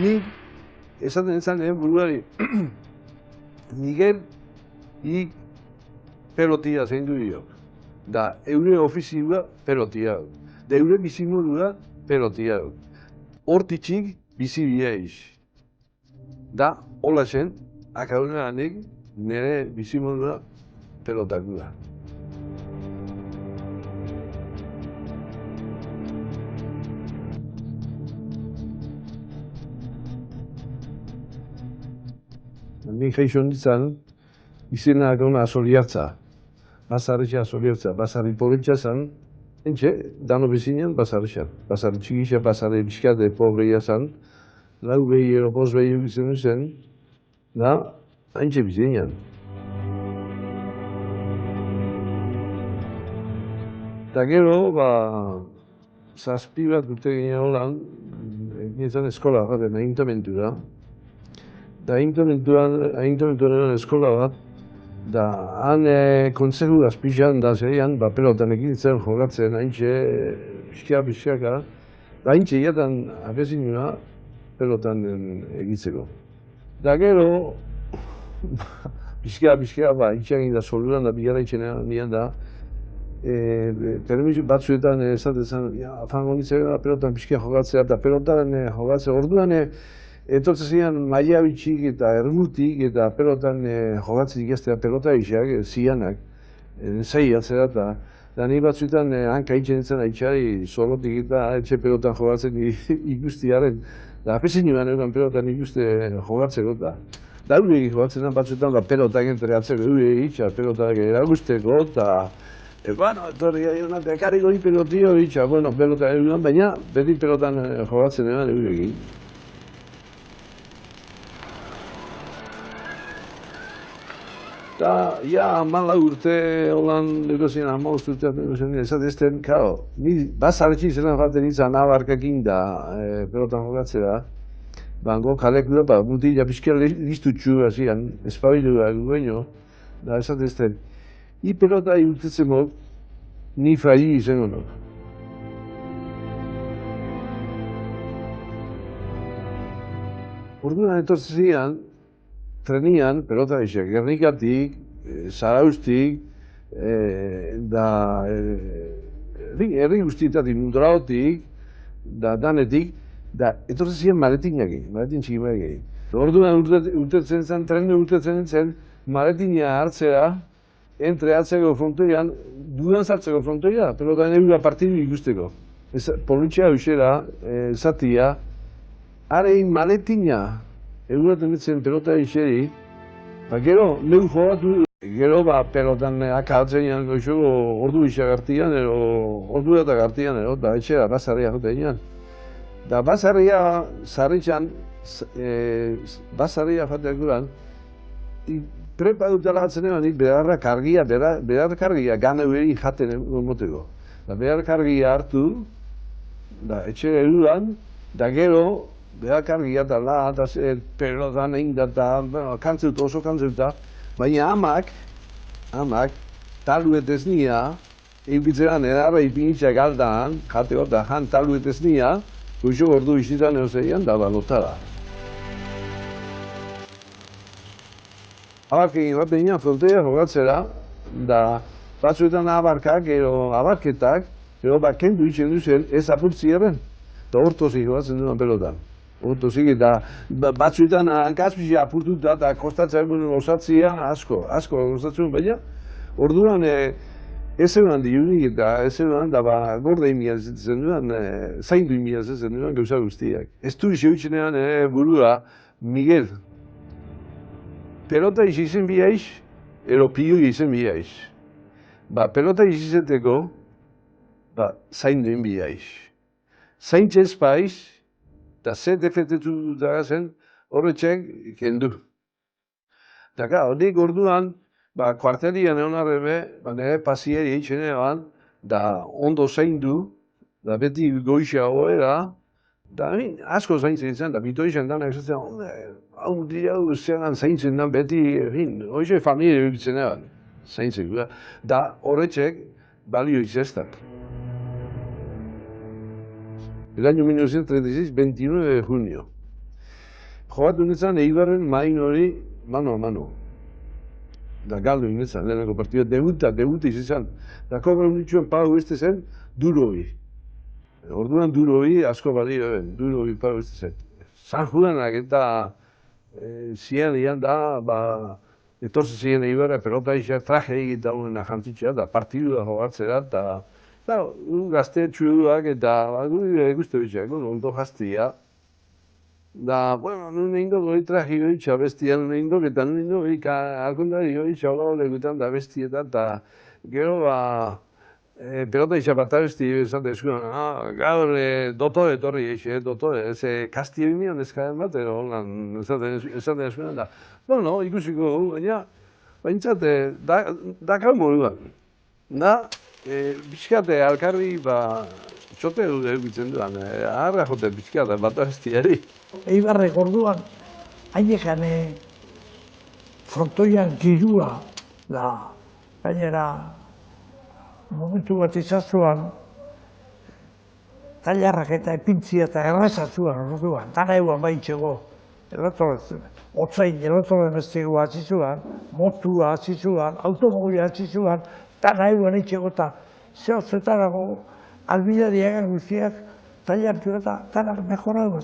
nik esaten ezan buruari, Miguel ik pelotia zein du dio. Da, eure ofizioa pelotia. Da, eure bizimodua pelotia. Hortitxik bizi biaiz. Da, hola zen, akaunanik nire bizimodua pelotak da. Nik jaixo nintzen, izena gauna Soliartza. Basarritxa Soliartza, basarri pobretxa zen, entxe, dano bizinean basarritxan. Basarri txikixa, basarri bizkate pobreia zen, lau behi ero bost behi izan zen, da, haintxe bizinean. Eta gero, zazpi bat dute ginen holan, egin eskola baten ayuntamentura. Da ayuntamentuaren eskola bat, da han kontzeju azpixan da zeian, pelotan egin zen jogatzen, haintxe, bizkiaka, da haintxe jatan abezinua pelotan egitzeko. Da gero, bizkia, haintxe egin da soluran da bigarra itxenean nian da, telebizio batzuetan esaten fango nintzen pelotan bizkia jogatzea, eta pelotan jogatzea. Orduan, etortzen zian maila bitxik eta ergutik eta pelotan jogatzen ikastea pelota izak, zianak, zaila zera eta ni batzuetan hanka itxen nintzen aitxari zorrotik eta etxe pelotan jogatzen ikustiaren. Da, apezin joan egon pelotan ikuste jogatzeko eta. Da, eurek jogatzen batzuetan pelotak entregatzeko, eurek itxa pelotak eragusteko eta etorri gaiona, bekarriko hi pelotio itxa, pelota egon, baina beti pelotan jogatzen egon eurek. Eta, hamalau urte holan negozien, 15 urte negozien, esaten, kao, ni basarretxik zelan jaten nintzen abarkakin da pelotan jogatzera. Bango kalekula, mutila pixkia listutxu hasian, espabilua gueno, da esaten, i pelota urtetzen mok, ni frai izango nok. Orduan etortzen zian, trenian, pelota izak, Gernikatik, Zaraustik, herri guztietatik, Mundraotik, da danetik, da etortzen ziren maletin txiki bagekin. Orduan urtetzen zen, trenu urtetzen zen, maletina hartzera, hartzeko frontoian, dudan zartzeko frontoia, pelotan eurua partidu ikusteko. Politxea hoxera, zatia, arein maletina, eguraten ditzen pelota izeri, gero, lehu jogatu, gero pelotan akartzen ean goxoko ordu izak hartian, ordu eta hartian, eta etxera basarria jote ean. Da basarria zarritxan, basarria jateak duran, prepa dutela jatzen ean, beharra kargia, gane hori jaten moteko. Behar kargia hartu, etxera eduran, da gero, behar kargia eta pelotan egin da, oso kantzeuta, baina amak, taluet ez nia, egitzeran edarra ipinitxak aldan, jateko eta jan taluet ez nia, goxo ordu izitan euseian, da balotara. Abark egin bat egin frontea jogatzera, da batzuetan abarkak, gero abarketak, gero kendu itxen duzen ez apurtziaren, eta hortozik jogatzen duan pelotan. Hortozik eta batzuetan hankazpizia apurtuta eta kostatzen osatzia asko kostatzen, baina orduan ez egon diunik eta ez egon da gorde imia zen duan, zaindu imia zen duan gauza guztiak. Ez du izioitzenean burua Miguel. Pelota izen bihaiz, ero pio izen bihaiz. Pelota izeteko, zaindu bihaiz. Zaintzez paiz, eta ze defetetu dara zen, horretxek kendu. Eta horik orduan, kuartelian egon arrebe, nire pasieri eitzen egan, da ondo zaindu, da beti goixa hoera, da asko zaintzen zen, da bitoixen dana esatzen, hau dira zelan zaintzen da beti, hoxe familia egitzen egan, zaintzen. Da horretxek balio izestak. El año 1936, 29 de junio. jokatu nintzen Eibarren main hori mano a mano. Da galdu nintzen, lehenengo partidua, debuta izan. Da kobra nituen pago beste zen, Durobi. Orduan Durobi asko balio ben, Durobi pago beste zen. San Juanak eta zian ian da, etorze ziren Eibarra, pelota izan traje egita honena jantzitxea, da partidua jogatzera, eta gazte txuduak eta gure guzti bitxeak, ondo jaztia. Da, bueno, nun egin dut hori traji hori txabestia nun egin dut, eta nun egin dut alkontari hori txaula legutan da bestietan, eta gero pelota izabata besti esan dezkuan, gaur dotore etorri eixe, dotore, kasti egin nion ezkaren bat, holan esan dezkuan, da, bueno, ikusiko, baina, baintzat, dakar moduan. Da, bizkate alkarri, txote dut edukitzen duan, aharra jote bizkate bat bestiari. Eibarrek orduan, hainekan frontoian girua, da, gainera, momentu bat izazuan, tailarrak eta epintzia eta errazatzuan orduan, dana eguan baitxego, otzain elektrodomestikoa atzizuan, motua atzizuan, automobila atzizuan, dana eguan itxego eta zehatzetarago albidariak guztiak tailartu eta dana mejoratu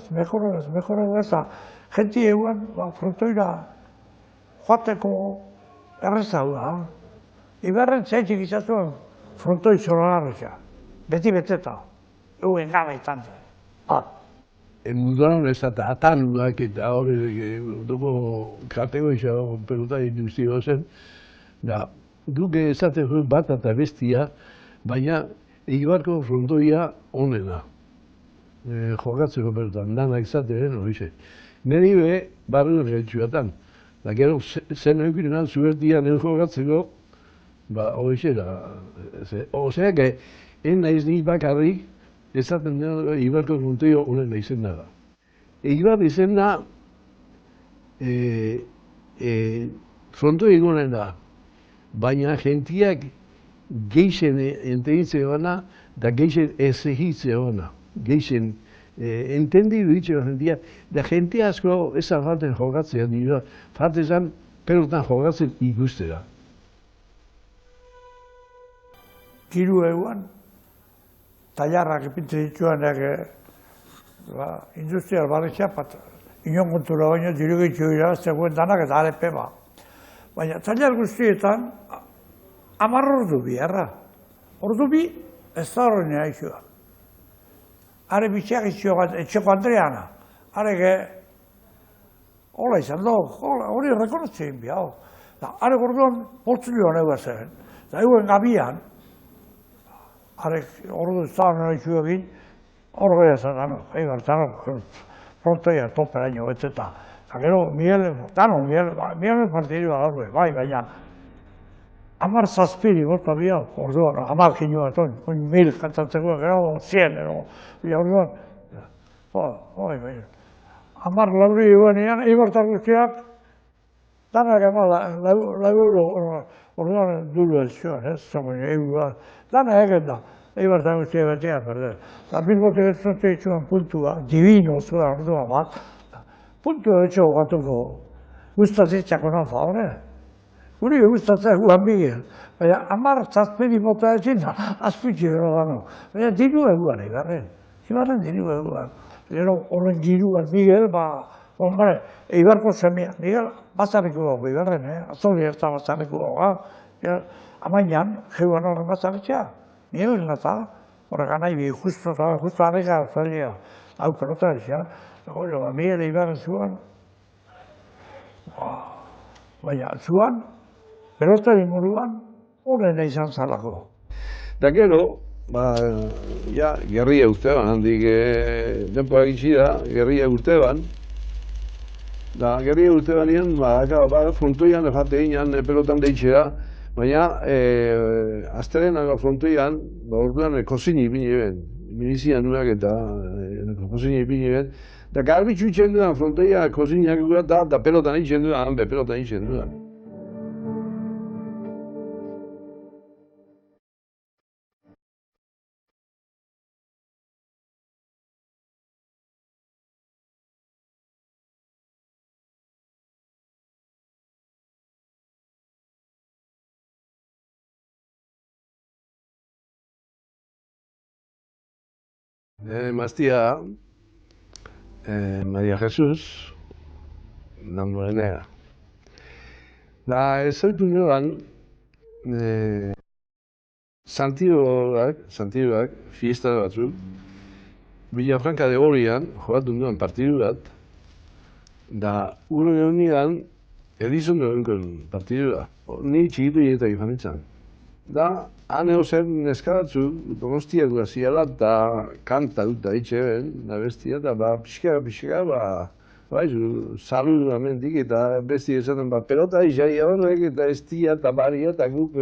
eta jenti eguan frontoira joateko errazaua. Ibarren zaitzik izazuan frontoi zolanarreza, beti beteta, eguen gabaitan. Munduan ez eta atanuak eta hori dugu kategoria pelota induzio zen, da guk ezateko bat eta bestia, baina Eibarko frontoia onena. Jokatzeko pelotan, danak izaten horixe. Neri be, barruen gaitxuatan. Da gero, zen eukirena, zuertian jokatzeko, horixe da. Oseak, naiz nik bakarrik, ezaten dena Eibarko frontoio honen izena da. Eibar izena frontoi egonen da, baina jentiak geixen entegitzea gana, da geixen ez egitzea gana. Geixen entendidu ditxea jentia, da jente asko ez alfaten jokatzea, nire fatezan pelotan jokatzen ikustera. Giru eguan, tailarrak ipintzen dituanak industrial barretxea, inon kontura baino dirugitxo irabaztegoen danak eta arepe ba. Baina tailar guztietan, 10 ordu biharra. Ordu bi, ez da horren haixua. Are bitxeak etxeko Andreana. Are hola izan do, hori rekonotzen bihau. Are gordoan, poltzulioan egin zen. Eta eguen gabian, ordu ez da horren haixua egin, hor gara zen, Eibar, frontoia toperaino beteta. Eta gero, Miguel partidua gaur, bai, baina 10 zazpiri bota bihau, orduan, 10 kinua, 1000 kantatzeko, gero 100, orduan, bai, 10 lauri egunean, Eibartar guztiak, danak laburo, orduan duru ez zuen, ez zuen, danak egen da. Eibartar guztiak betean, perder. Eta Bilbotek ez zuen zuen puntua, divino zuen orduan bat, puntua etxo gatuko guztatzitzako nan favore. Guri gustatzea Juan Miguel, baina 10 zazpiri mota ezin da, azpitzi gero dano. Baina diru eguan Eibarren, Eibarren diru eguan. Gero horren giruan Miguel, Eibarko semea, Miguel bazarriko dago Eibarren, azoli ez da bazarriko dago. Amainan, jeuan horren bazarritxea, Miguel nata, horrek anai justo arrega zaila, hau pelota ezia. Miguel Eibarren zuan, baina zuan, pelotari moduan, horrena izan zalako. Eta gero, gerria urteban, handik denpoa egitzi da, gerria urteban. Da, gerria urtebanean, frontoian jate egin pelotan deitxera, baina azterenago frontoian, orduan kozini ipini ben, milizian nuak eta kozini ipini ben, da garbitxu itxen duan frontoia koziniak da pelotan itxen duan, pelotan itxen duan. Emaztia, Maria Jesus, Damborenea. Da, ezoitu nioan, Santiagoak, fiesta batzuk, Villafranca de Orian, jokatu nuen partidu bat, da, uro egunean, Edison egunkon partidu da. Ni txikitu eta izan nintzen. Da, han zen neska batzuk, Donostiak ziala eta kanta dut da itxeben, da bestia, eta pixka, salu amendik eta besti esaten, pelota izai horrek eta estia eta baria eta gupe,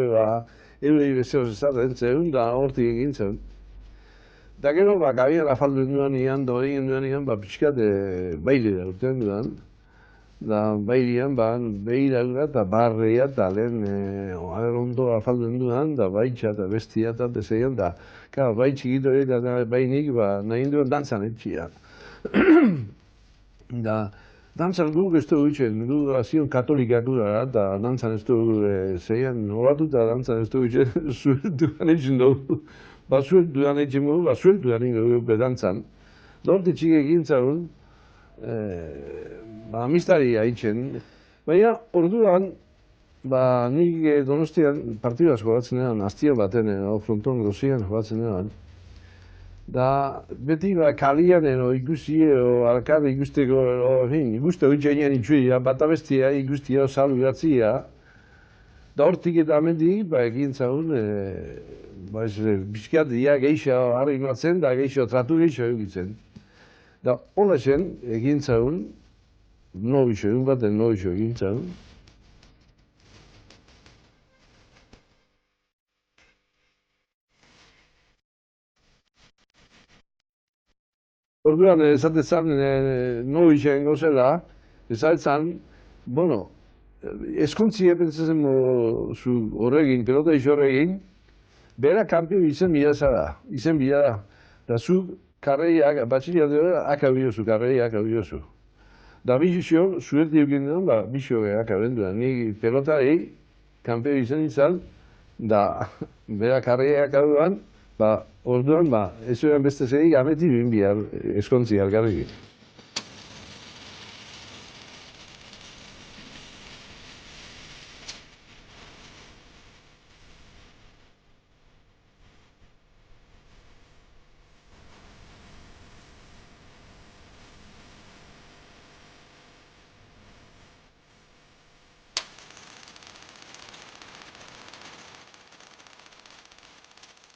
eurei bezeoz esaten zen, da hortik egin zen. Da gero, kabian afaldu duan ian, egin duan ian, pixka baile da urtean duan. Da bailean, behiragura eta barreia eta lehen ondo afaldu duan, da baitxa eta bestia eta desean, da, bai txikito eta bainik, nahi duen dantzan etxia. Da, dantzan guk ez dugu itxen, gu azion katolikak gura, eta dantzan ez dugu zeian, horatu eta dantzan ez dugu itxen, zueltuan etxen dugu. Zueltuan etxen dugu, zueltuan dugu dantzan. Dorte txik egin zaun, amistari haitzen. Baina, orduan, nik Donostian partidu asko jokatzen edan, aztia baten, fronton gozian jokatzen edan. Da, beti kalian ikusi, alkar ikusteko, ikuste hori txainan itxuia, bat abestia ikustia, salu gratzia. Da hortik eta amendik, egin zaun, bizkat dia geixa harri batzen, da geixo, tratu geixo egitzen. Da, hola zen, egin zaun, nobixo, egun baten nobixo egin zaun. Orduan, esatezan, nobixo egingo zela, esatzen, bueno, eskontzi epentzatzen horregin, pelota iso horregin, bera kampio izen bila zara, izen bila da. Da zu, karreiak, batxiria duela, akabiozu, karreiak akabiozu. Da bizio, zuerti egin duen, bizio akabenduan. Ni pelotari, kampio izan, da bera karreiak akabenduan, orduan, ez zuen beste zedik, ameti bin bihar eskontzi algarrik.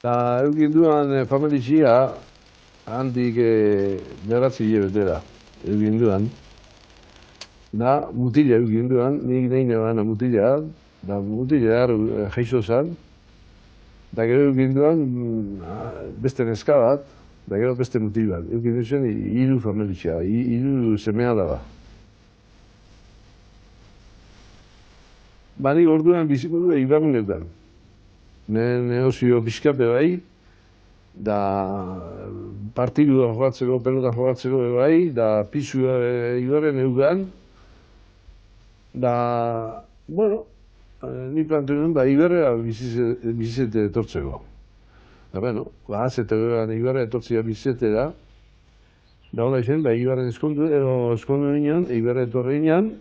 Eta egin duan familizia, handik beratzi betera egin duan. Da mutila egin duan, nik nahi neban mutila, da mutila jaizo zen. Da gero egin duan beste neska bat, da gero beste mutil bat. Egin duzen hiru familizia, hiru semea daba. Nik orduan biziko du ibarrunetan. Neozio bizkape bai, da partidua jokatzeko, pelota jokatzeko bai, da pisua igorren eugan. Da, bueno, ni plantu nuen, ibarrea bizizete etortzeko. Da, bueno, azete ibarrea etortzea bizizetera. Da, hola izan, ibarren eskondu ginen, ibarra etorre ginen.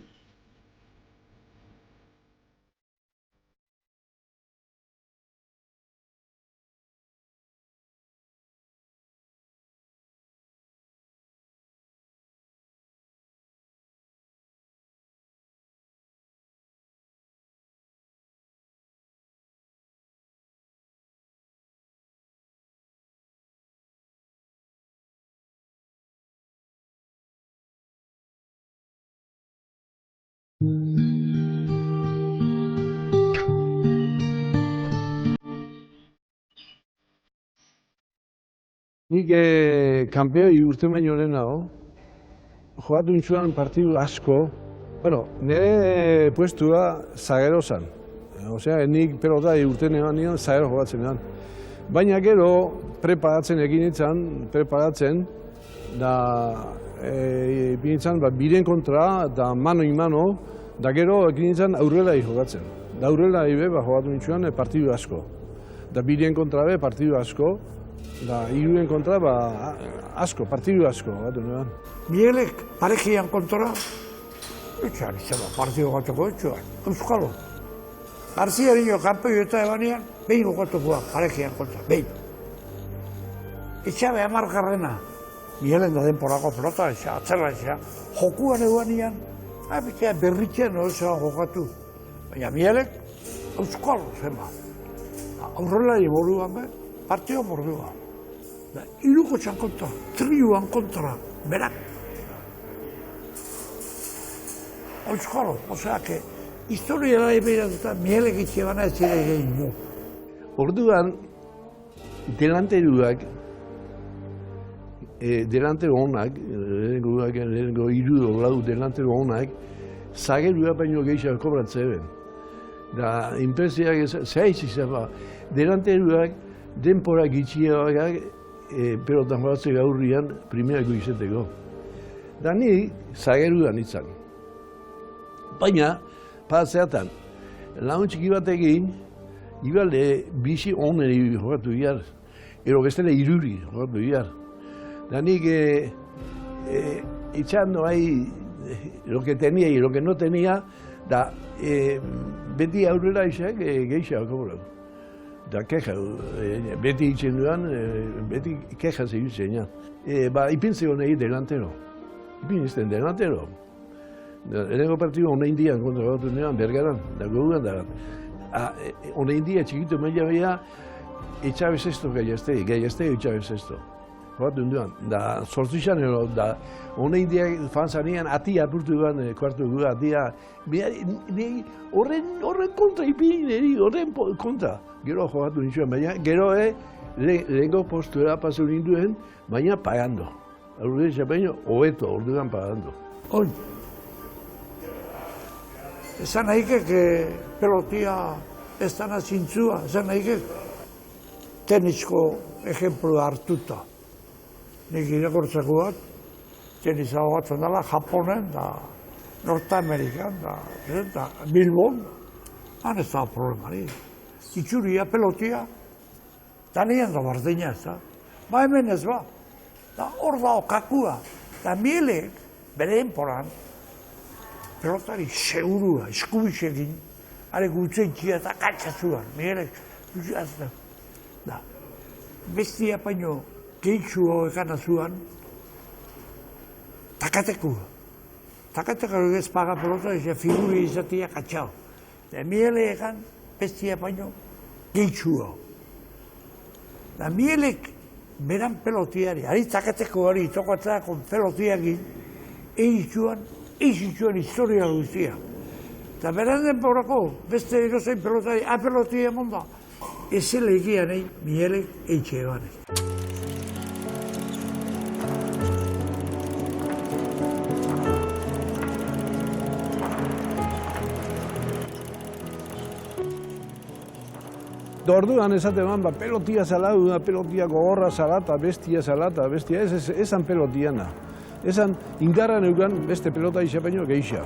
Nik kanpeoi urte baino lehenago, jokatu nintzuan partidu asko. Bueno, nire puestua zaguero zen. Osea, nik pelota urte nean zaguero jokatzen nean. Baina gero, preparatzen egin nintzen, da nintzen biren kontra, da mano, da gero egin nintzen aurrelai jokatzen. Da aurrelai be, jokatu nintzuan partidu asko. Da biren kontra be, partidu asko. Da, iruen kontra, asko, partidu asko, bat honean. Miguelek parejian kontra, etxean izan partidu gotoko etxuan, euskalo. Garzia dino, kanpoi eta ebanean, behin gotokoa parejian kontra, behin. Etxabe amargarrena, Miguelen da denporako pelota, atzerra, jokuan ebanean, berritxean ozean jokatu. Baina Miguelek, euskalo zenba. Aurrelari moduan be, partio mordua. Iruko txan kontra, triuan kontra, berak. Euskalo, osea, que historia da ebiratuta, Miguelek itxe bana ez zire egin du. Orduan, delanteruak, delantero honak, lehenengo hiru lau delantero honak, zagerua baino gehiago kobratzen eben. Da, inpresiak zaiz izan ba, delanteruak denpora gitxiagoak pelotan joratzen gaurrian primerako izeteko. Da ni zageruan itzan. Baina, zeatan, lagun txiki batekin, ibalde bizi oneri jokatu behar, ero bestele iruri jokatu behar. Da nik itxan noai lo que tenía y lo que no tenía, da beti aurrera isak gehiago kobrau. Da keja, beti itxen duan, beti keja zegin zeina. Ipintze honei delantero. Ipinizten delantero. Erengo partidu honein dian kontra gautu nean, bergaran, da goguan da. Honein dia txikitu meia beha, etxabe zesto gaiazte etxabe zesto. Joatun duan, da sortzizan ero, da honein dia fanzanean ati apurtu duan kuartu du, atia, horren kontra ipin, horren kontra. Gero jogatu nintuen, baina gero lehenko postura pasu ninduen, baina pagando. Aurre baino, hobeto, orduan pagando. Hoi, esan nahikek pelotia ez dana zintzua, esan nahikek tenisko ejemplua hartuta. Nik irakortzeko bat, tenisa hogatzen dela Japonen, da Norteamerikan, da Bilbon, han ez da problemari. Itxuria, pelotia, da nien da bardina ez da. Ba hemen ez ba, da hor da okakua, da Miguelek bere enporan, pelotari segurua, eskubitzekin, are gutzeitxia eta katxatzuan, Miguelek, da, bestia paino, gehitxu ekana zuan, takatekua. Takatekua ez paga pelota, ez figuri izatea katxau. Da Miguele ekan, bestia paino, gehitxu hau. Da Miguelek beran pelotiari, ari takateko hori, tokatzako pelotiakin, egitxuan historia guztia. Eta beran denporako, beste erozein pelotari, pelotia monda, ezele egian egin, Miguelek eitxe ebanez. Orduan esaten pelotia zala, pelotia gogorra zala, eta bestia zala, eta bestia, esan pelotiana. Esan indarra neukan beste pelota isa baino geisha.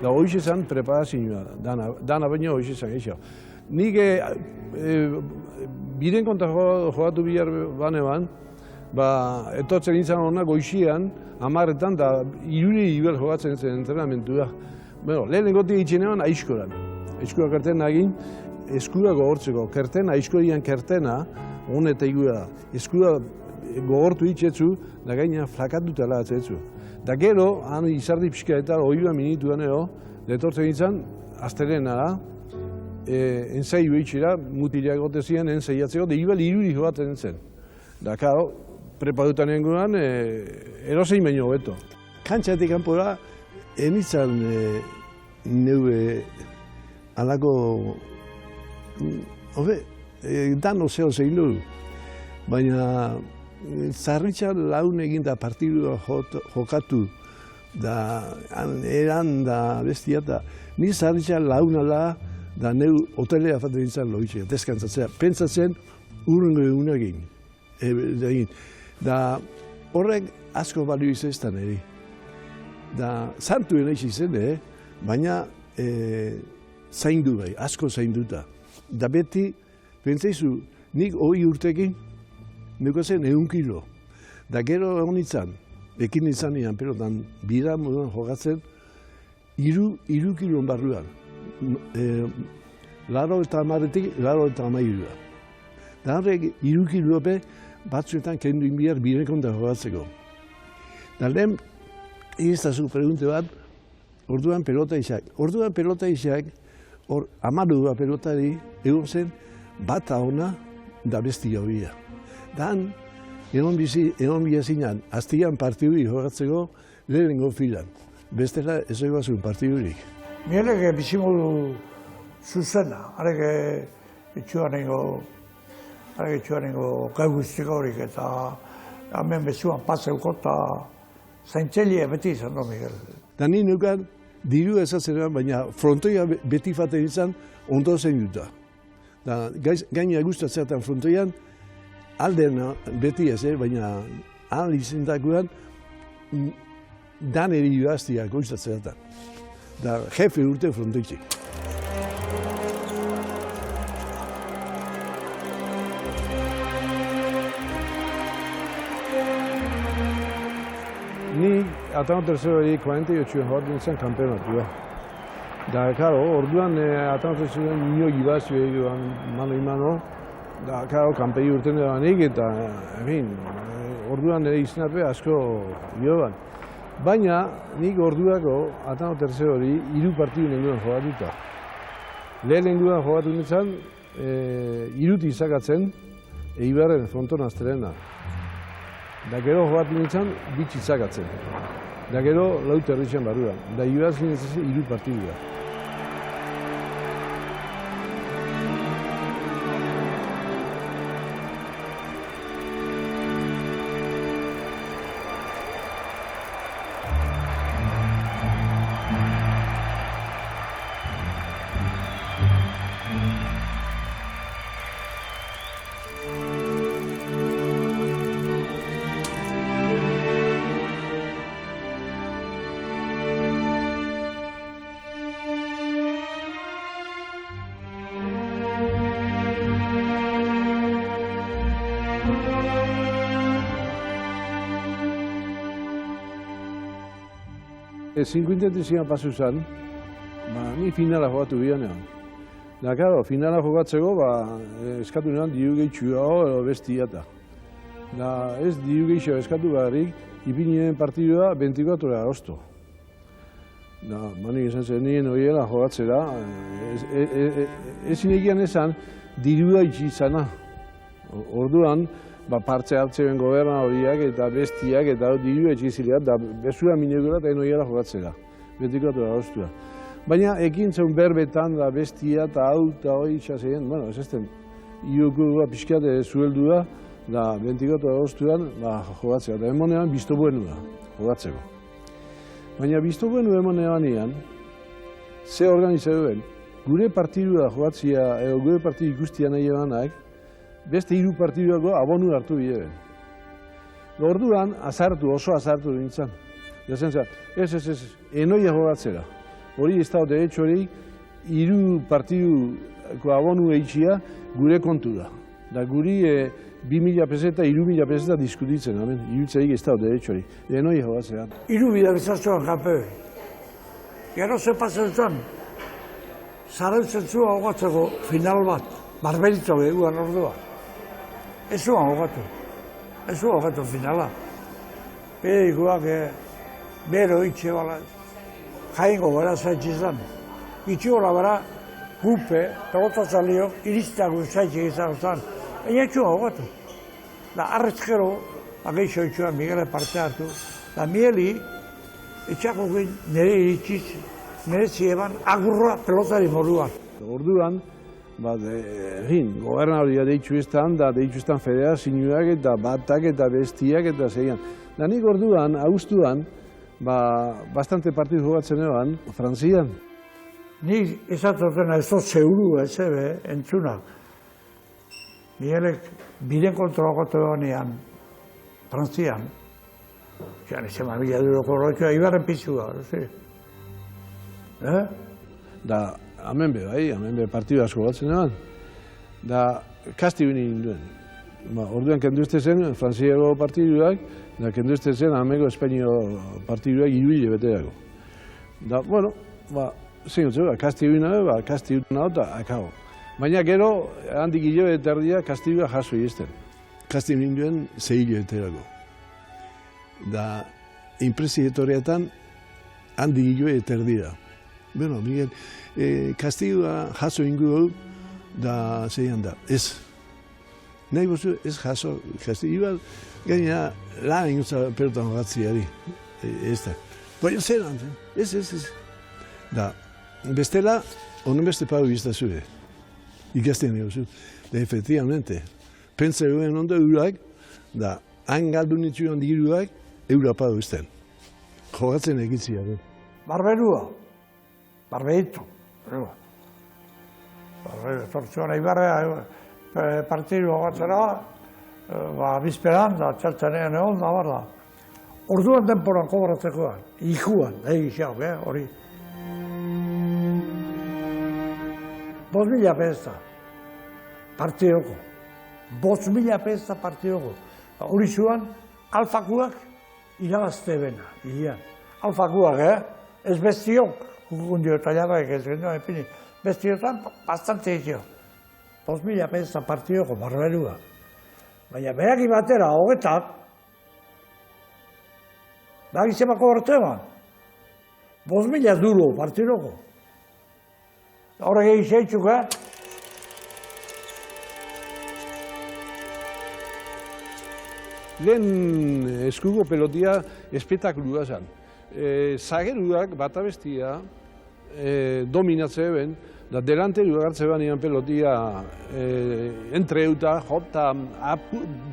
Da hoiz esan preparazioa, dana baino hoiz esan geisha. Nik biren konta jogatu bihar banean, etortzen nintzen hona goizian, 10etan, da iruri ibel jogatzen zen entrenamentua. Lehenengotik itxenean aizkoran. Aizkoa kertena egin, eskura gogortzeko. Kertena, aizkorian kertena, honeta igura, eskura gogortu itxetzu, da gaina flakatutela atzetzu. Da gero, han izardi pixka eta oiua minituan ero, detortzen nintzen, azterena da, enzai behitxera, mutileak gote ziren, enzaiatzeko, da ibel iruri joaten zen. Da, karo, prepadutan nenguan, erozein baino hobeto. Kantxatik kanpora, enitzan neue alako, dano zeo zein du, baina zarritxan laun egin da partidua jokatu, da eran da bestia, eta ni zarritxan launala, da neu hotelea faten nintzen loitxea, deskantzatzea, pentsatzen urrengo egunak egin. Da horrek asko balio izan eri. Da zantuen eixi zen, baina zaindu bai, asko zainduta. Da beti, pentsaizu, nik 20 urtekin, neukazen 100 kilo. Da gero egon nintzen, ekin izan nian pelotan, bida moduan jokatzen, 3 kilon barruan. Laro eta amaretik, laro eta amairua. Da horrek 3 kilope batzuetan kendu inbiar birekonta jokatzeko. Da lehen, egizazu pregunte bat, orduan pelota izak. Orduan pelota izak, hor amarua pelotari egon zen, bata ona da bestia hobia. Dan, egon bizinan, aztian partidui jokatzeko lehenengo filan. Bestela ez egoazun partidurik. Mielek bizimodu zuzena, harek etxuanengo gai guztik horik eta hemen bezuan patzeuko eta zaintzelie beti izan da, Miguel. Da ni neukan diru ezazeran, baina frontoia beti faten izan ondo zein duta. Da gaina gustatzeatan frontoian, aldena beti ez, baina ahal izendakoan dan eri joaztiak gustatzeatan. Da jefe urte frontoitzik. Ni atano terceroari 48 joat nintzen kampeonatua. Da, karo, orduan atano terceroan nio gibazio egiduan mano. Da, karo, kanpegi urten edanik eta, orduan ere iznape asko joan. Baina, nik orduako atano terceroari 3 partidu nenguan jogatuta. Lehen nenguan jogatu nintzen, 3 izakatzen, Eibarren fronton azterena. Da gero jogatu nintzen, 2 izakatzen. Da gero lau territzen barruan. Da ibazin ez 3 partidua. Zinkuintetizia pasu zen, ni finala jogatu bihanean. Da, karo, finala jogatzeko, eskatu nian diru gehitxua edo bestiata. Da, ez diru gehitxua eskatu beharrik, ipinien partidua 24 agosto. Da, manik esan zen nien horiela jogatzera, ezin egian esan dirua itxizana. Orduan, partze hartzen goberna horiak eta bestiak eta diru etxizileak, da bezua minegura eta enoiela jogatzera, 24 agostua. Baina ekin zen berbetan da bestia eta hau eta hori itxasean, bueno, ez ezten, iokua pixkate zueldua, da 24 agostuan jogatzera, eta emonean bizto buenua jogatzeko. Baina bizto buenu emonean ean, ze organizaduen, gure partidua jogatzea, edo gure partidu ikustian nahi emanak, beste 3 partiduako abonu hartu bideben. Orduan, oso azartu nintzen. Jazen zen, ez, enoia jogatzera. Hori ez da derecho hori, 3 partiduko abonu eitxia gure kontu da. Da guri 2.000 peseta, 3.000 peseta diskutitzen, ibiltzerik ez da derecho hori. Enoia jogatzera. 3 bidabizazioan kampeoi. Gero ze pasen zen, zarautzen zua hogatzeko final bat, barberitzo behuan orduan. Ez zuen hogatu finala. Pedikoak bero itxe bala, jaingo gara zaitxe izan. Itxe gola bara, gupe, pelotatzalio, iristako zaitxe izan zan. Baina etxua hogatu. Da, arretzkero, ageixo itxuan Miguel parte hartu, da Mieli, etxako guen nire iritsiz, nire zieban, agurra pelotari moduan. Orduan, gobernadoria deitxu izan, da deitxu izan federazioak eta batak eta bestiak eta zeian. Da nik orduan, augustuan, bastante partidu jogatzen eban, Frantzian. Nik ezatzen ez dut zeuru ez ebe, entzunak. Miguelek biden kontrolakatu ebanean, Frantzian. Zian, ez ema mila duroko roitxua, Ibarren pizua, Da, hemen be partidu asko batzen eban. Da, kasti bine ninduen. Orduan kendu zen Frantziako partiduak, da kendu zen Ameko Espainio partiduak 3 hilabeterako. Da, bueno, zein utzu, kastiguna eta akabo. Baina gero, handik hilabete erdia kastigua jaso izten. Kastigu ninduen 6 hilabeterako. Da, inpresidetorietan handik hilabete erdia. Bueno, Miguel, kastigua jaso ingo da zeian da, ez. Nahi bozu, ez jaso, kastigua, gaina lan ingutza pelotan jogatziari, ez da. Baina zelan, ez. Da, bestela, honen beste pago biztazue. Ikasten egozu. Da, efectivamente, pentsa eguen ondo eurak, da, han galdu nitzuan diruak, eura pago bizten. Jogatzen egitziak. Barberua. Barbeito. Barbeito. Tortzuan Ibarrea partidu jogatzera, bizperan, da, txaltzanean egon, da, barra. Orduan denporan kobratzekoan, ikuan, egixau, hori. 5.000 pesta partidoko. 5.000 pesta partidoko. Hori zuan, alfakuak irabazte bena, irian. Alfakuak, ez bestiok, kukundio eta jarraik ez genuen epini, bestiotan bastante izio. 5.000 pesta partidoko, barberua. Baina beraki batera, hogetak, bagizemako hortzeman, 5.000 duro partidoko. Horrek egin zeitzuk, Lehen eskuko pelotia espektakulua zen. Zageruak bat abestia dominatzea ben, da delanteruak hartze banean pelotia entreuta, jota,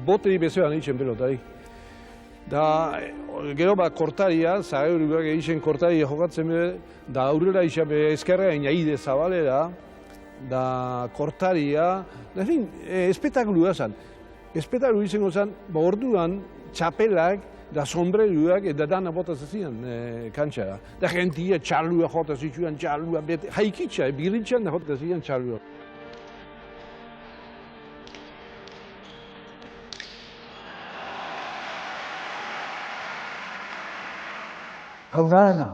boteri bezean egiten pelotari. Da, gero kortaria, zageruak egiten kortaria jokatzen bere, da aurrera izan ezkerra inaide zabalera, da kortaria, da fin, espektakulua zen. Espetakulu izango zen, orduan txapelak, da sombreruak, eta dana botatzen ziren kantxara. Da jentia txalua jota zituen, txalua, haikitza, biritxan da jota ziren txalua. Hau garena.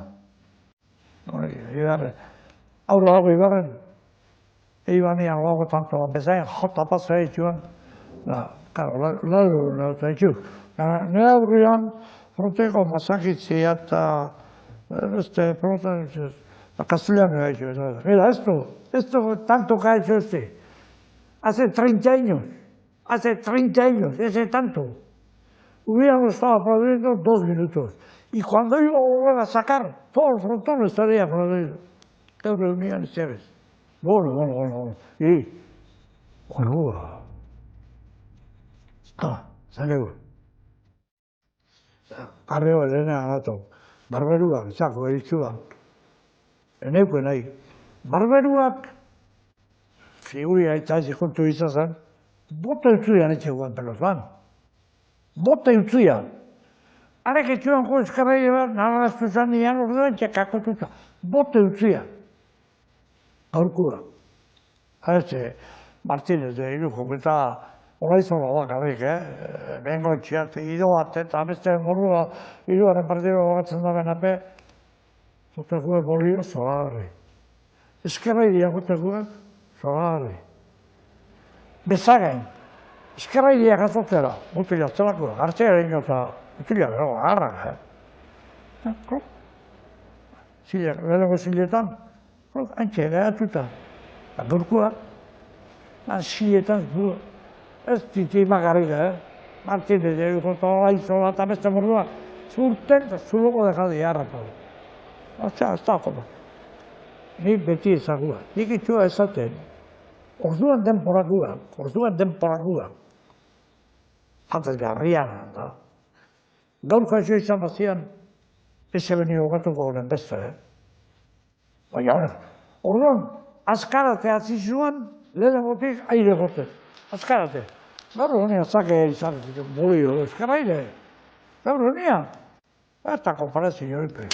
Aurra hau ibarren, eibanean lago tanto bezain jota pasea itxuan. Lalu nautaitu. Nire aurrian, fronteko masakitzea eta beste fronten, castellano hecho. Mira, esto tanto que ha hecho este. Hace 30 años, ese tanto. Hubiéramos estado aplaudiendo 2 minutos. Y cuando iba a volver a sacar, todo el frontón estaría aplaudiendo. Que reunían ustedes. Bueno. Y, bueno, zalegu. Arreo elena anato. Barberuak, zako, eritxuak. Eneuko nahi. Barberuak, figuria eta ez ikontu izazan, bote utzuian etxeguan pelozan. Bote utzuian. Arek etxuan jo eskarrai ebar, naraztu zan nian orduan txekakotuta. Bote utzuian. Gaurkura. Haze, Martínez de Irujo, eta horaizola da garrik, bengo etxiat, ido bat, eta beste morrua, iruaren partidu batzen da benape, zotekue bolio zolarri. Eskerra iria zotekue zolarri. Bezagain, eskerra iria gazotzera, mutila zelako, hartzea egin eta mutila bero, harrak, Zilek, lehenko ziletan, haintxe gehatuta, gaurkua, ziletan, ez diti magarrik, Martínez de Irujo, horaizola eta beste morrua, zurten eta zuloko dekadi harrapa. Ez da, nik beti ezagua, nik itxua ezaten, orduan denporakua, antes garrian, da. Gaurko ez izan bazian, eze beni hogatuko honen beste, Baina, orduan, azkarate atzi zuen, lehenagotik aire gote, azkarate. Gaur honean zake izan, bolio, eskaraire. Gaur honean, eta konparazio horipe.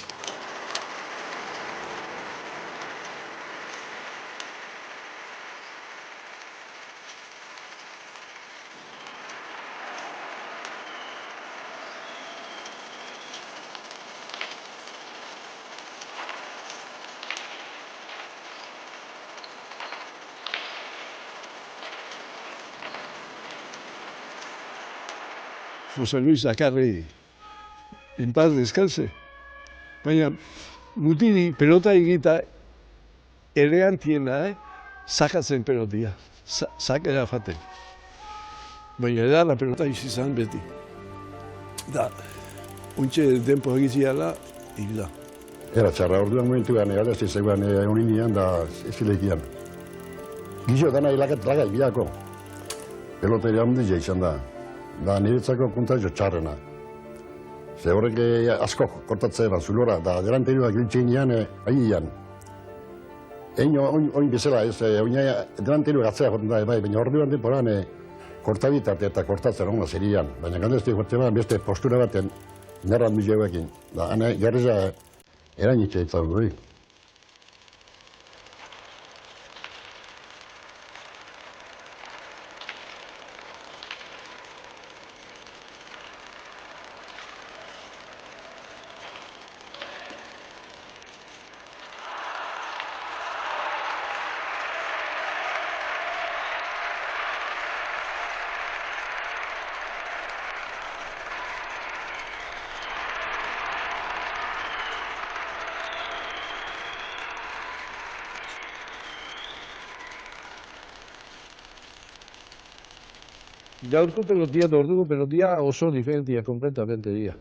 Jose Luis Akarri, en paz descanse. Baina, mutini pelota egita elegantiena, sakatzen pelotia. Sakera faten. Baina edarra pelota izan beti. Da, untxe denpo egiziala, hil da. Era txarra, orduan momentuan galezi zegoen euninean da ezilekian. Gizo dana lagai biako. Peloteria handia izan da. Da niretzako kontazio txarrena. Ze horrek asko kortatzea zulora, da delanterioak giltxeinean ailean. Oin bezala ez, delanterioak atzea joten da, bai, baina orduan temporan kortabitate eta kortatzen honga zerian. Baina gandezti jotzen beste postura baten nerran duzegoekin. Da, hane, garriza erainitxe itzau du. Gaurko pelotia eta orduko pelotia oso diferentia, kompletamente dira.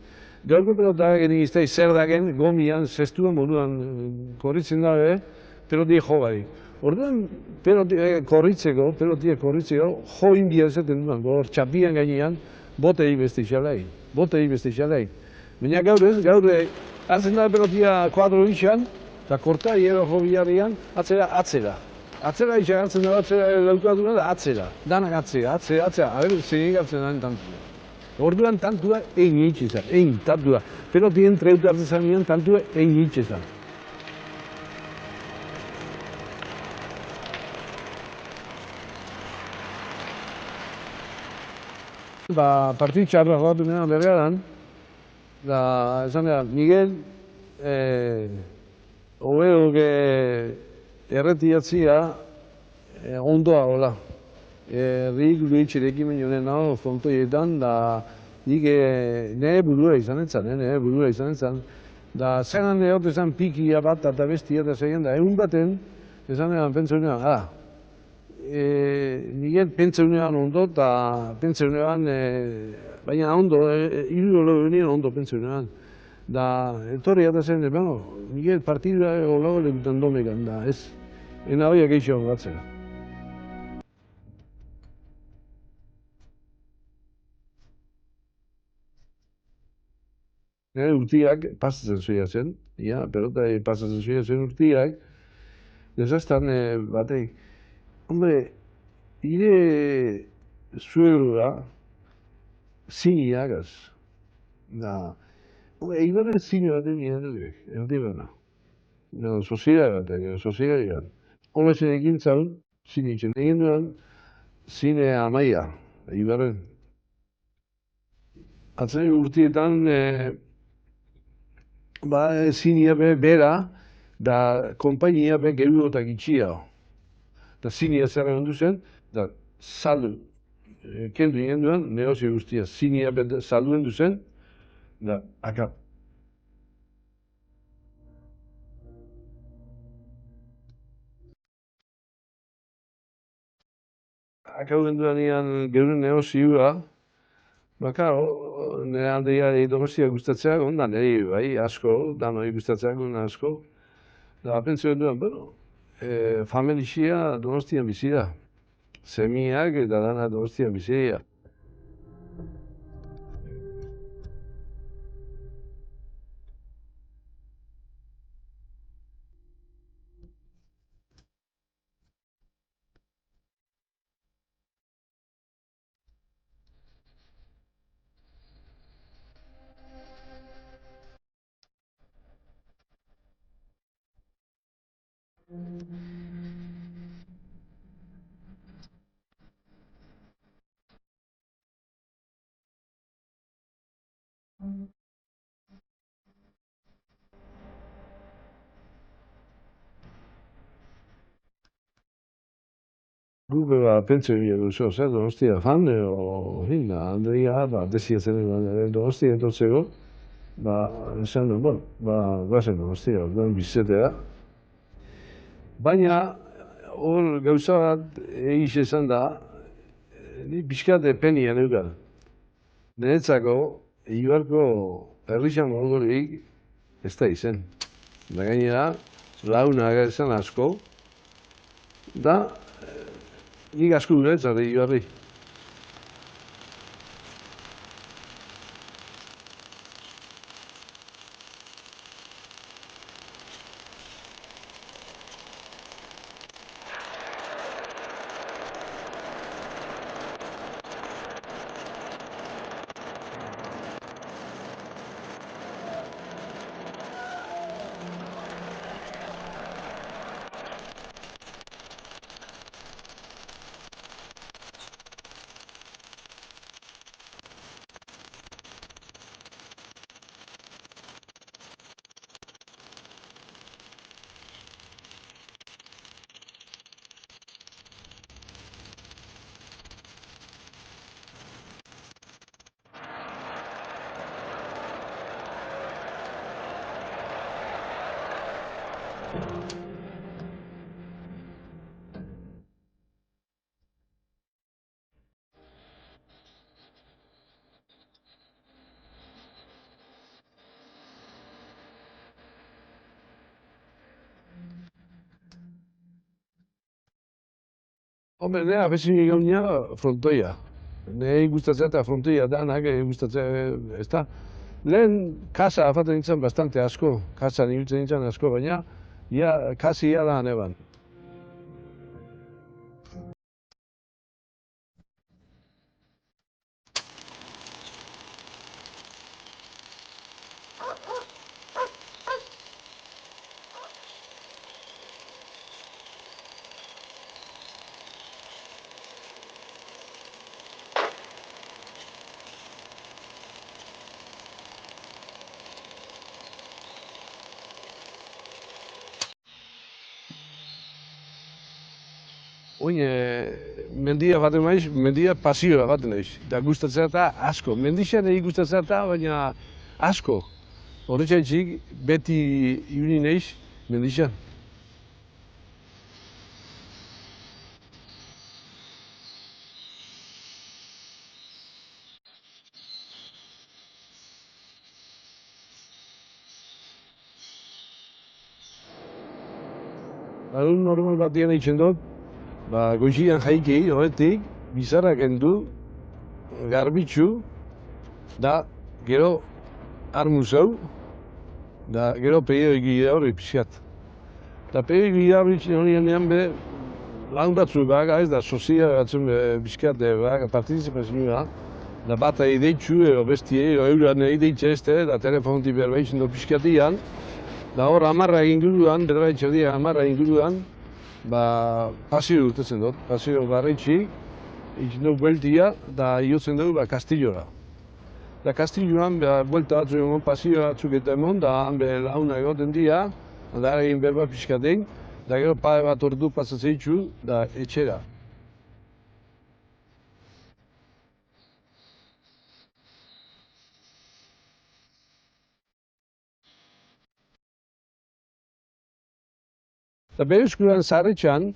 Gaurko pelota genik izteiz zer dagen, gomian, zestuan moduan korritzen dabe, pelotia jo bari. Orduan, pelotia korritzeko, jo india esaten duan, gor txapian gainean, bote beste xalai. Baina gaur ez, hartzen da pelotia kuadro izan, eta korta hiero jo biharrian, atzera. Atzera izan hartzen da, laukaduna da atzera. Danak atzera. Aber, zein hartzen da tantua. Orduan tantua egin itxezan, tantua. Pelotien treutu hartzen zanean tantua egin itxezan. Partit txarra jogatu nena bergaran, da, esan da, Miguel, Oberok erretiatzia ondoa hola. Rik duitxerekin menionen hau frontoietan, da nik nire burua izan entzan, da zenan egot ezan pikia bat eta bestia eta zeian, da egun baten, ezan egan pentsaunean, Miguel pentsaunean ondo, eta pentsaunean, baina ondo, hiru ondo pentsaunean. Da, etorri eta zen, Miguel partidua olago lekutan domekan, da, ez. Ena horiak eixo gatzera. Nire urtiak pasatzen zuia zen, pelota pasatzen zuia zen urtiak, desaztan batek, hombre, ire zuelura ziniagaz. Da, Ibarren zine baten nire erdibana. Soziegatik. Hora zen egin zaun, zine itxen. Egin duan, zine amaia, Ibarren. Atzen urtietan, zinea bera, da konpainia geruotak itxia. Da zinea zer egon zen, da saldu, kendu egin duan, negozio guztia. Zinea salduen duzen, da, akap. Akau genduan ean geruen negozioa, nire handia Donostia gustatzeak, ondan nire bai asko, danoi gustatzeak ondan asko. Da, pentsio duan, familia Donostian bizi da. Semiak eta dana Donostian bizi dira. Guk pentsa egin duzu, Donostia fan, Andrea, desia zen Donostia etortzeko, esan duen, guazen Donostia, orduan bizitzea. Baina, hor gauza bat egiz esan da, ni pixkat penia neukan. Niretzako, Eibarko herrixan morgorik ez da izen. Da gainera, launak esan asko, da nik asko guretzat Eibarri. Hombre, nire afezin gaunea frontoia. Nire gustatzea eta frontoia danak gustatzea, ez da. Lehen kasa afaten nintzen bastante asko, kasan ibiltzen nintzen asko, baina kasi da neban. Oin, mendia baten maiz, mendia pasioa baten naiz. Da gustatzea eta asko. Mendixan egin gustatzea eta, baina asko. Horretxaitzik, beti ibili naiz mendixan. Larun normal batean egiten dut, goizian jaiki, horretik, bizarra kendu, garbitzu, da gero armu zau, da gero peio egitea hori pixkat. Da peio egitea hori nean be, lan batzu ez da sozia batzun pixkat partizipazioa, da bat edeitzu, bestie, euran edeitze ezte, da telefonti behar behitzen dut pixkatian, da hor amarra inguruan, berbaitxe hori amarra inguruan, pasio urtetzen dut, pasio barretxi, egin dut bueltia, da iotzen dut Kastillora. Da Kastilloan, buelta batzu egon pasio batzuk eta emon, da han launa egoten dira, da egin berba pixkatein, da gero pare bat ordu pasatzen ditzu, da etxera. Eta Berezkuran zaharretxan,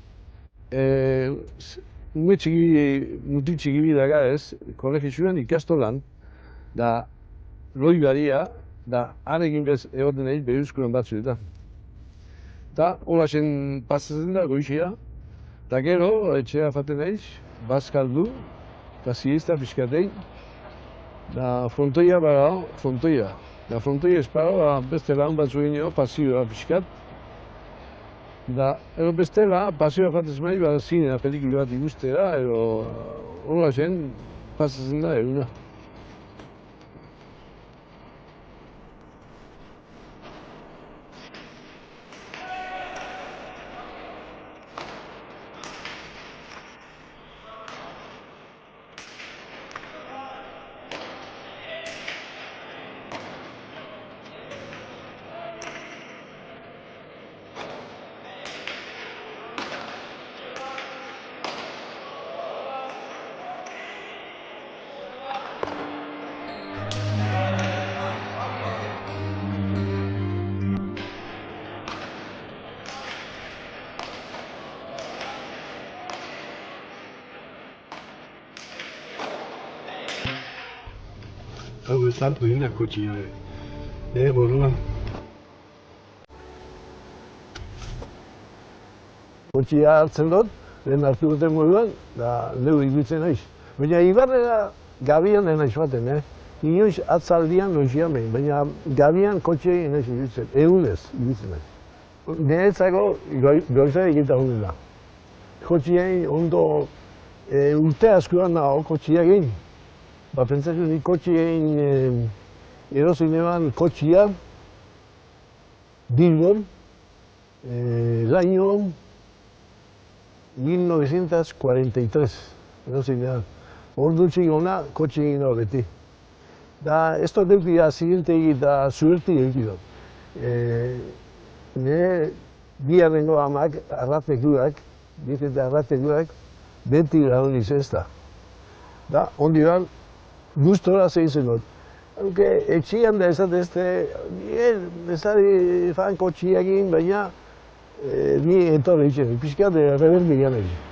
mutil txiki daga ez, kolegizuan ikastolan, da loi badia, da aregin bez egoten egin Berezkuran batzu eta. Eta hola zen pasatzen da goizia, eta gero etxea faten egin, bazkaldu, eta siesta pixkatein, da frontoia bara, frontoia. Da frontoia esparo, beste lan batzu egin pasioa pixkat, da, bestela, pasioa fatez maiz, zinea pelikula bat ikustera, hola zen, pasatzen da eguna. hau ez hartu dina kotxia. Boruan. Kotxia hartzen dut, lehen hartu duten moduan, da leu ibiltzen naiz. Baina ibarrera gabian naiz baten, Inoiz atzaldian noizian behin, baina gabian kotxeei naiz ibiltzen, egunez ibiltzen naiz. Niretzako goiza egiten honen da. Kotxeei ondo urte askoan nago kotxea egin. Pentsatzen nik kotxeein erosin eban kotxea Bilbon, l'año 1943, erosin eban. Ordutik ona kotxe egin hor beti. Da, ez dut eduki azigentegi eta zuerti eduki dut. Nire biharrengo amak arratekuak, beti lagun ez da. Da, ondi ban, gustora zehizen dut. Etxian da ezatezte, ezari fan kotxiakin, baina ni etorri itxen, pixkat reberdigan egin.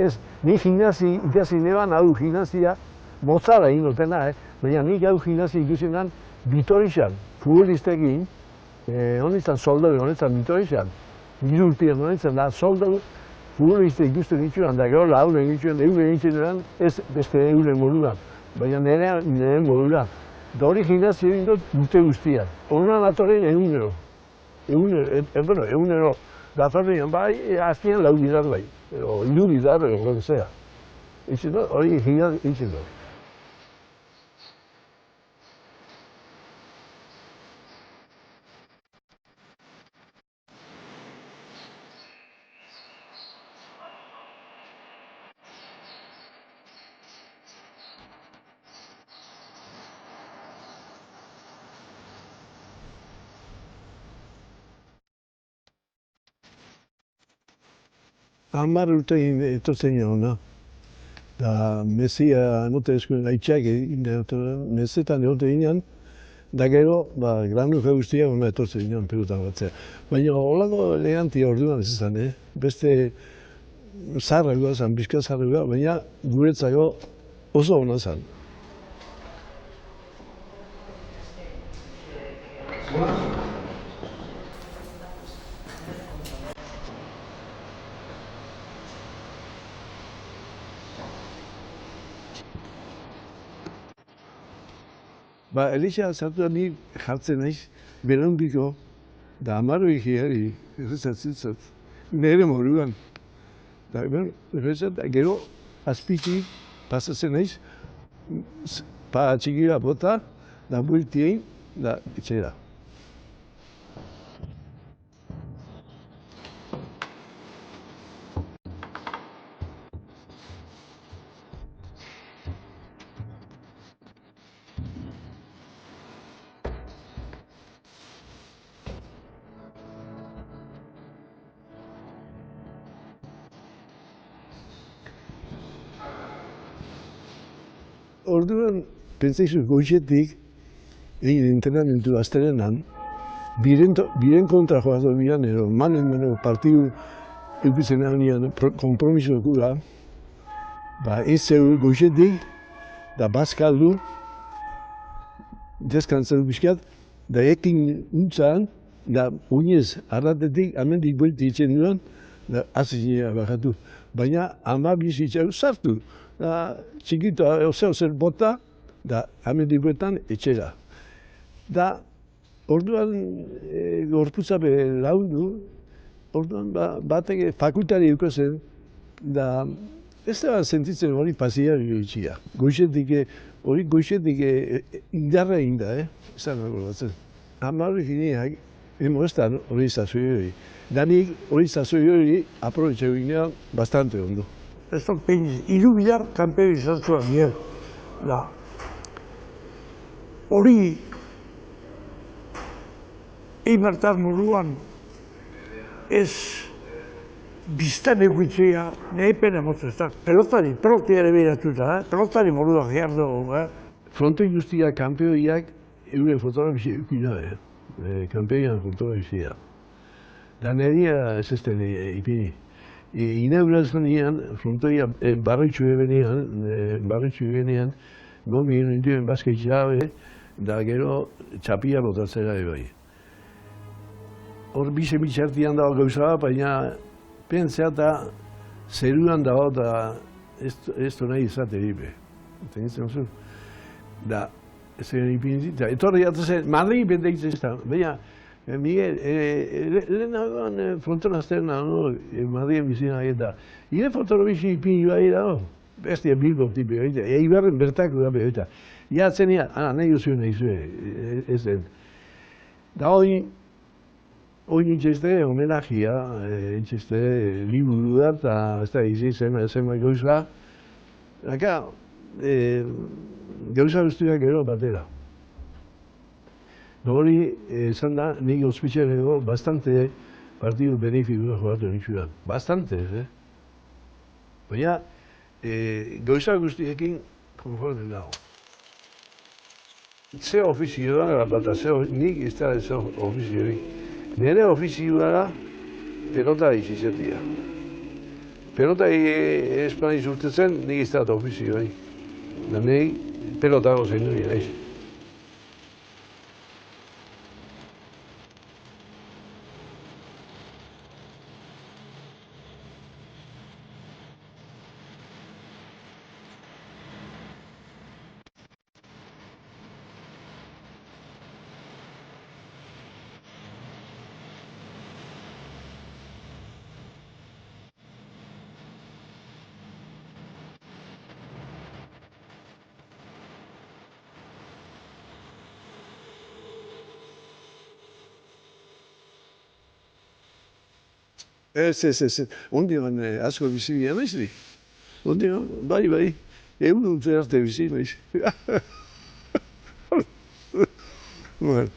Ez, ni gimnazi ikasi neban, hau gimnazia motzara egin dutena, baina nik hau gimnazia ikusi Bitorixan, futbolistekin, honetan soldadu, honetan Bitorixan, 3 urtean honetan da soldadu, futboliste ikusten nituen, da gero lauren nituen, euren nituen, ez beste euren moduan, baina nire moduan. Da hori gimnazia egin dut urte guztiak. Horan atorren egunero, datorren, bai, azkenean lau bidar bai. O hiru bidar, o lo que sea. Hori gimnazia egin dut. Hamar urte etortzen hona. Da mesia emote eskuen gaitxak mesetan egote ginean, da gero, granuja guztiak hona etortzen ginean pelotan batzea. Baina holako elegantia orduan ez izan, beste zaharragoa zen, bizka zaharragoa, baina guretzako oso hona zen. Elixa zartu ni jartzen naiz, belaunbiko, da 10 egiari, errezatzen nire moruan. Da gero azpitik pasatzen naiz, txikia bota, da bueltien, da etxera. Orduan, pentsaizu goizetik, egin entrenamendu astelenan, biren kontra joatu bian, manen partidu eukitzen egin kompromiso ekura, ez zeu goizetik, da bazkaldu, deskantzatu bizkat, da ekin untzan, da oinez arratetik, amendik buelti itzen duan, da azizia bakatu. Baina, ama bizitzau sartu. Da, txikitoa, zer bota, da, amendik bueltan etxera. Da, orduan, gorputza laundu, orduan, batek fakultari eukozen, da, ez da sentitzen hori pasia itxia. Hori goizetik indarra egin da, esan nago batzen. Hama hori gineak, ez da hori zazoi hori. Danik hori zazoi hori aprobetxeko ginean bastante ondo. Ez dut peiniz, 3 bilar kanpeo izaztua nire. Da. Hori Eibartar moduan ez biztan eguitzia, nahi pena mozu ez da. Pelotari ere behiratuta, pelotari moruak behar dugu. Fronte guztiak kanpeoiak euren fotografia eukin dabe. Kanpeoian fotografia. Da nedia ez ezten ipini. Inaugurazioan nian, frontoia barritxu ebenean, gomi ninduen bazkai txabe, da gero txapia botatzera bai. Hor bize mitxartian dago gauza, baina pentsea eta zeruan dago eta ez du nahi izate dipe. Tenitzen zu? Da, ez egin ipinit, eta etorri zen, Madri bendeitz ez da, baina Miguel, lehenagoan fronton azten nago, Madrien bizina eta ire fotografia ipini bai dago, bestia bilbo tipi gaita, eibarren bertako da behita. Jatzen ea, nahi duzuen nahi zuen, ez den. Da hori nintxezte homenajia, nintxezte liburu da, eta ez da izi zen bai gauza. Aka, gauza guztiak gero batera. Hori, esan da, nik ospitxareko bastante partidu benefikoa jogatu nintxudan. Bastante, Baina, gauza guztiekin konforme dago. Ze ofizioa da, bata, nik ez da ez ofizioa. Nire ofizioa da, pelota izizetia. Pelota espaniz urtetzen, nik ez da ofizioa. Da nik pelotago zein duen, naiz. Ez. Ondian asko bizi bian naiz ni. Ondian, bai. Egun urte arte bizi naiz. Bueno.